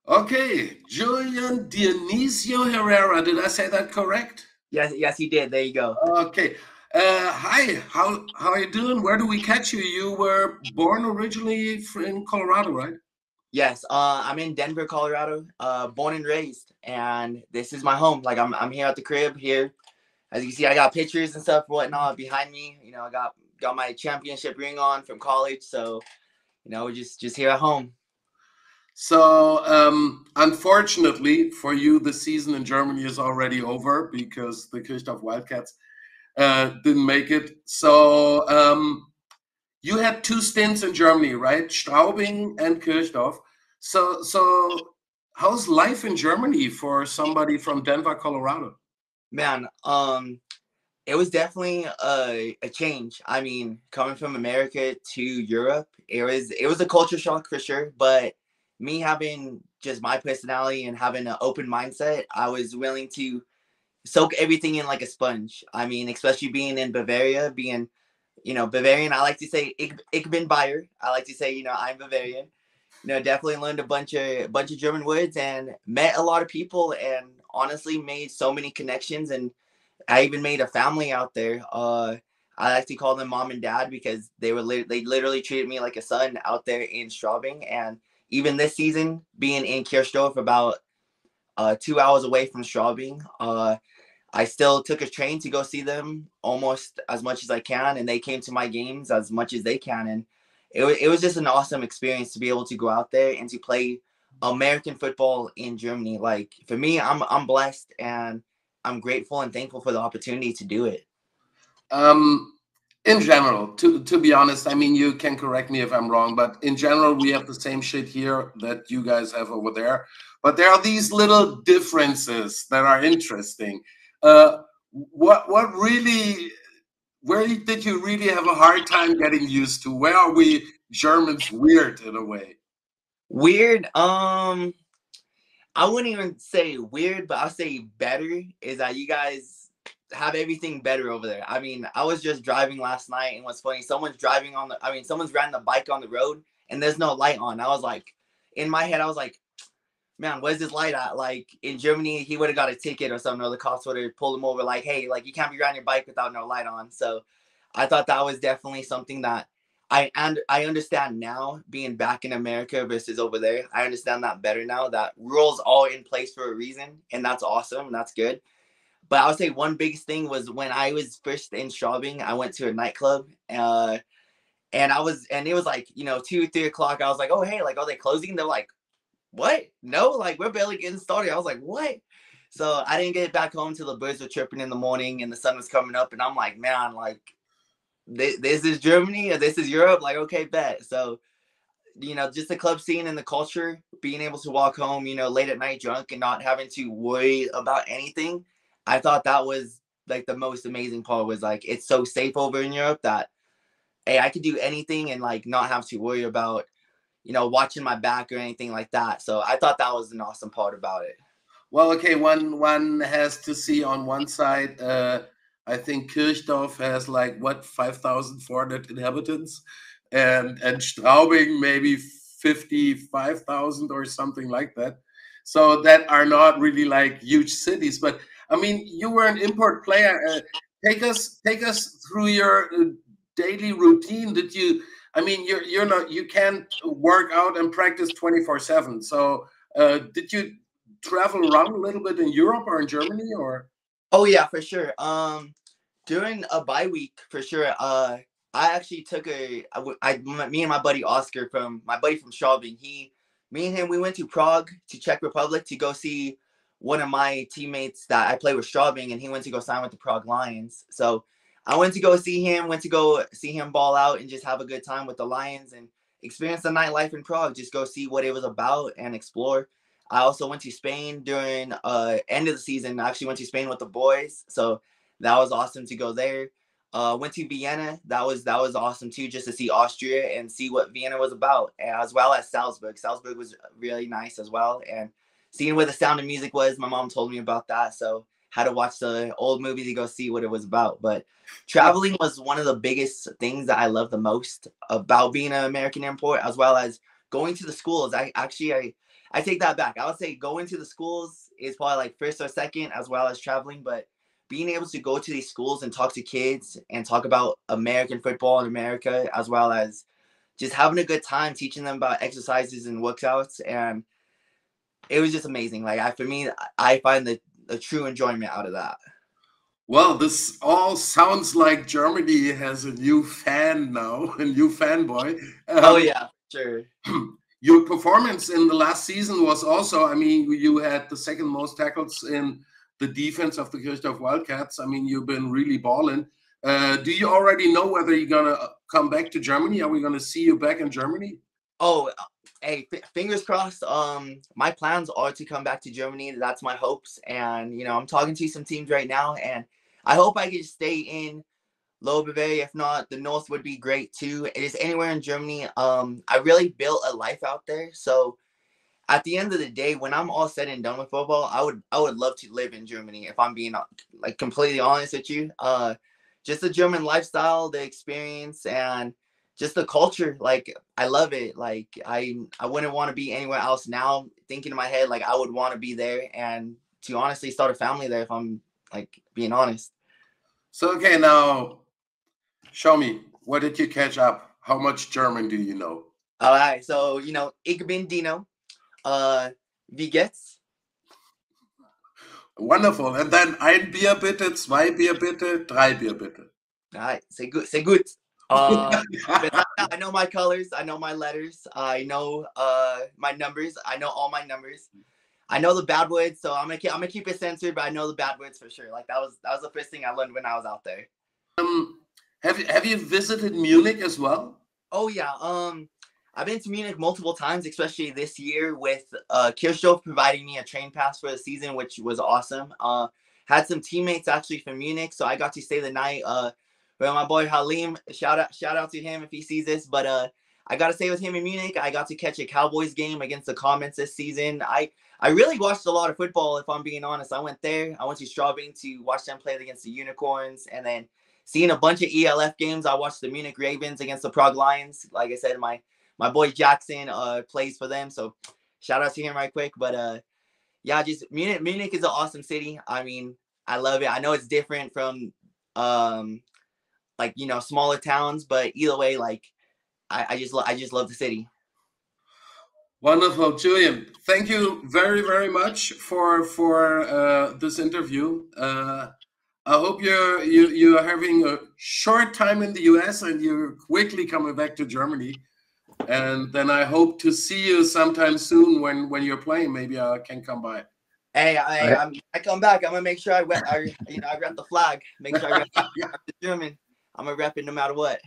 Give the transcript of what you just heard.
Okay, Julian Dionisio Herrera. Did I say that correct? Yes, yes, you did. There you go. Okay. Hi. How are you doing? Where do we catch you? You were born originally in Colorado, right? Yes, I'm in Denver, Colorado, born and raised, and this is my home. Like I'm here at the crib here. As you can see, I got pictures and stuff, whatnot behind me. I got my championship ring on from college, so we're just here at home. So, unfortunately for you, the season in Germany is already over because the Kirchdorf Wildcats didn't make it. So, you had two stints in Germany, right? Straubing and Kirchdorf. So how's life in Germany for somebody from Denver, Colorado? Man, it was definitely a change. I mean, coming from America to Europe, it was a culture shock for sure. But me having just my personality and having an open mindset, I was willing to soak everything in like a sponge. I mean, especially being in Bavaria, being Bavarian. I like to say ich bin Bayer. I like to say I'm Bavarian. Definitely learned a bunch of German words and met a lot of people and honestly made so many connections and I even made a family out there. I like to call them mom and dad because they literally treated me like a son out there in Straubing. And even this season, being in Kirchdorf, about 2 hours away from Straubing, I still took a train to go see them almost as much as I can, and they came to my games as much as they can. And it was just an awesome experience to be able to go out there and to play American football in Germany. Like for me, I'm blessed and I'm grateful and thankful for the opportunity to do it. Um, in general, to be honest, I mean, you can correct me if I'm wrong, but in general, we have the same shit here that you guys have over there. But there are these little differences that are interesting. What really, where did you really have a hard time getting used to? Where are we Germans weird in a way? Weird. I wouldn't even say weird, but I'll say better is that you guys have everything better over there. I mean, I was just driving last night and what's funny, someone's riding the bike on the road and there's no light on. I was like, in my head, I was like, man, where's this light at? Like in Germany, he would have got a ticket or something, or the cops would have pulled him over like, hey, like you can't be riding your bike without no light on. So I thought that was definitely something that I understand now being back in America versus over there. I understand that better now that rules are in place for a reason and that's awesome and that's good. But I would say one biggest thing was when I was first in Straubing, I went to a nightclub and it was like, 2, 3 o'clock. I was like, oh hey, like are they closing? They're like, what? No, like we're barely getting started. I was like, what? So I didn't get back home till the birds were chirping in the morning and the sun was coming up and I'm like, man, like this is Germany or this is Europe. Like, okay, bet. So, just the club scene and the culture, being able to walk home, late at night drunk and not having to worry about anything. I thought that was like the most amazing part was like, it's so safe over in Europe that, hey, I could do anything and like not have to worry about, watching my back or anything like that. So I thought that was an awesome part about it. Well, okay, one has to see on one side. I think Kirchdorf has like what 5,400 inhabitants, and Straubing maybe 55,000 or something like that. So that are not really like huge cities. But I mean, you were an import player. Take us through your daily routine. Did you? I mean, you're not you can't work out and practice 24/7. So did you travel around a little bit in Europe or in Germany or? Oh yeah, for sure. During a bye week, for sure. I actually took me and my buddy Oscar from my buddy from Straubing. Me and him, we went to Prague, to Czech Republic, to go see one of my teammates that I play with Straubing, and he went to go sign with the Prague Lions. So I went to go see him, went to go see him ball out, and just have a good time with the Lions and experience the nightlife in Prague. Just go see what it was about and explore. I also went to Spain during end of the season. I actually went to Spain with the boys, so that was awesome to go there. Went to Vienna. That was awesome too, just to see Austria and see what Vienna was about, as well as Salzburg. Salzburg was really nice as well, and seeing where the Sound of Music was. My mom told me about that, so had to watch the old movie to go see what it was about. But traveling was one of the biggest things that I love the most about being an American import, as well as going to the schools. I I take that back. I would say going to the schools is probably like first or second, as well as traveling. But being able to go to these schools and talk to kids and talk about American football in America, as well as just having a good time teaching them about exercises and workouts, and it was just amazing. Like for me, I find the true enjoyment out of that. Well, this all sounds like Germany has a new fan now, a new fanboy. Oh yeah, sure. Your performance in the last season was also, I mean, you had the second most tackles in the defense of the Kirchdorf Wildcats. I mean, you've been really balling. Do you already know whether you're going to come back to Germany? Are we going to see you back in Germany? Oh, hey, fingers crossed. My plans are to come back to Germany. That's my hopes. And, you know, I'm talking to some teams right now, and I hope I can stay in Lower Bavaria. If not, the North would be great too. It is anywhere in Germany. I really built a life out there. So at the end of the day, when I'm all said and done with football, I would love to live in Germany, if I'm being like completely honest with you. Just the German lifestyle, the experience, and just the culture. Like I love it. Like I wouldn't want to be anywhere else now. Thinking in my head, like I would want to be there and to honestly start a family there, if I'm like being honest. So, okay, now show me, what did you catch up? How much German do you know? All right, so you know, ich bin Dino. Wie geht's? Wonderful. And then ein Bier bitte, zwei Bier bitte, drei Bier bitte. All right, say good, say good. I know my colors. I know my letters. I know my numbers. I know all my numbers. I know the bad words, so I'm gonna keep it censored, but I know the bad words for sure. Like that was the first thing I learned when I was out there. Have you visited Munich as well? Oh yeah. I've been to Munich multiple times, especially this year with Kirchdorf providing me a train pass for the season, which was awesome. Had some teammates actually from Munich, so I got to stay the night. With my boy Halim, shout out to him if he sees this. But I got to stay with him in Munich. I got to catch a Cowboys game against the Comets this season. I really watched a lot of football, if I'm being honest. I went there. I went to Straubing to watch them play against the Unicorns, and then seeing a bunch of ELF games. I watched the Munich Ravens against the Prague Lions. Like I said, my boy Jackson plays for them, so shout out to him right quick. But yeah, just Munich is an awesome city. I mean, I love it. I know it's different from like, you know, smaller towns, but either way, like I just love the city. Wonderful, Julian. Thank you very, very much for this interview. I hope you are having a short time in the US and you're quickly coming back to Germany. And then I hope to see you sometime soon when you're playing. Maybe I can come by. Hey, I come back. I'm gonna make sure I rep the flag. Make sure I rep the German. I'm gonna rep it no matter what.